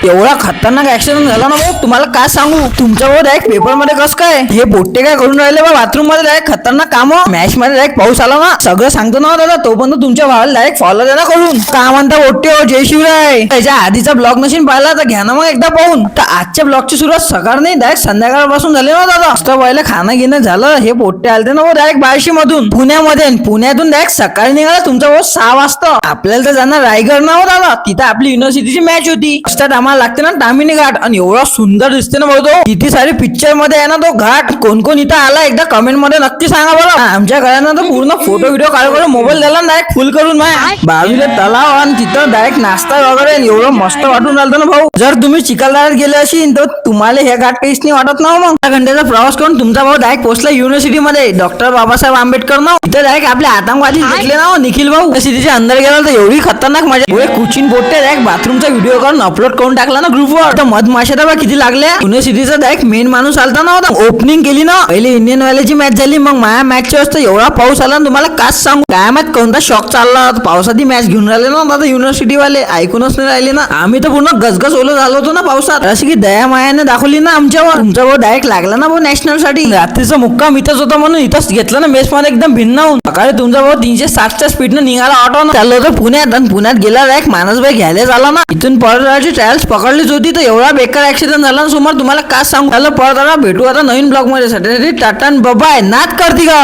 एवढा खतरनाक ऍक्सिडेंट झाला ना भाऊ, तुम्हाला काय सांगू. तुमच्यावर डायरेक्ट पेपर मध्ये कसं काय हे बोट्टे काय करून राहिले बा बाथरूम मध्ये. डायरेक्ट खतरनाक काम. मॅच मध्ये डायरेक्ट पाऊस आला ना, सगळं सांगतो ना दादा. तो पण तुमच्या भावाला डायरेक्ट फॉलो द्या ना करून. काय म्हणता बोट्टे हो, जय शिवराय. त्याच्या आधीचा ब्लॉग नशीन पाहिला तर घ्या ना मग एकदा पाहून. तर आजच्या ब्लॉगची सुरुवात सकाळ नाही डायरेक्ट संध्याकाळपासून झाली ना दादा. मस्त व्हायला खाणं घेणं झालं. हे बोट्टे आलते ना डायरेक्ट बार्शी मधून पुण्यामध्ये. पुण्यातून डायरेक्ट सकाळी निघाला तुमचा भाऊ 6 वाजता. आपल्याला तर जाणार रायगड ना हो दादा. तिथं आपली युनिव्हर्सिटीची मॅच होती. रस्त्यात आम्हाला लागते ना तामिनी घाट. आणि एवढा सुंदर दिसते ना भाऊ तो. किती सारे पिक्चर मध्ये आहे ना तो घाट. कोण कोण इथं आला एकदा कमेंट मध्ये नक्की सांगा बरं. आमच्या घरांना तर पूर्ण फोटो व्हिडिओ काढून मोबाईल द्याला डायरेक्ट फुल करून बाजूला तलाव आणि तिथं डायरेक्ट नाश्ता वगैरे. एवढं मस्त वाटून राहिलं ना भाऊ. जर तुम्ही चिखलदऱ्यात गेले असेल तर तुम्हाला हे घाट काहीच नाही वाटत ना मग. 1 घंट्याचा प्रवास करून तुमचा भाऊ डायरेक्ट पोहोचला युनिव्हर्सिटी मध्ये. डॉक्टर बाबासाहेब आंबेडकर ना इथे डायरेक्ट आपले आतंकवादी भेटले ना निखिल भाऊ. युनिव्हर्सिटीच्या अंदर गेला तर एवढी खतरनाक मजा. कुचिन बोट्टे डायरेक्ट बाथरूमचा व्हिडिओ करून अपलोड करून टाकला ना ग्रुपवर. तर मधमाशा बा किती लागल्या. युनिव्हर्सिटीचा डायरेक्ट मेन माणूस आलता ना ओपनिंग केली ना. पहिले इंडियन वाल्याची मॅच झाली, मग माया मॅचची असतं एवढा पाऊस आला. तुम्हाला काच सांगू काय माहित कोणता शॉक चालला. पावसाची मॅच घेऊन राहिले ना दादा युनिव्हर्सिटी वाले. ऐकूनच नाही राहिले ना. आम्ही तर पूर्ण गजगज ओलं झालो होतो ना पावसात. अशी की दया मायाने दाखवली ना आमच्यावर. तुमचा भाऊ डायरेक्ट लागला ना भाऊ नॅशनल साठी. रात्रीचा मुक्काम इथंच होता म्हणून इथंच घेतलं ना मेस मध्ये एकदम भिन्न होऊन. सकाळी तुमचा भाऊ 360च्या स्पीडनं निघाला ऑटो चाललो होतं पुण्यात. आणि पुण्यात गेला डायरेक्ट मानसबाई घ्यायला झाला ना. इथून परत ट्रायल्स पकडलीच होती. तर एवढा बेकार ऍक्सिडेंट झाला ना समोर. तुम्हाला काय सांगू. त्याला परत भेटू आता नवीन ब्लॉग मध्ये. Tata bye. नाच करती का.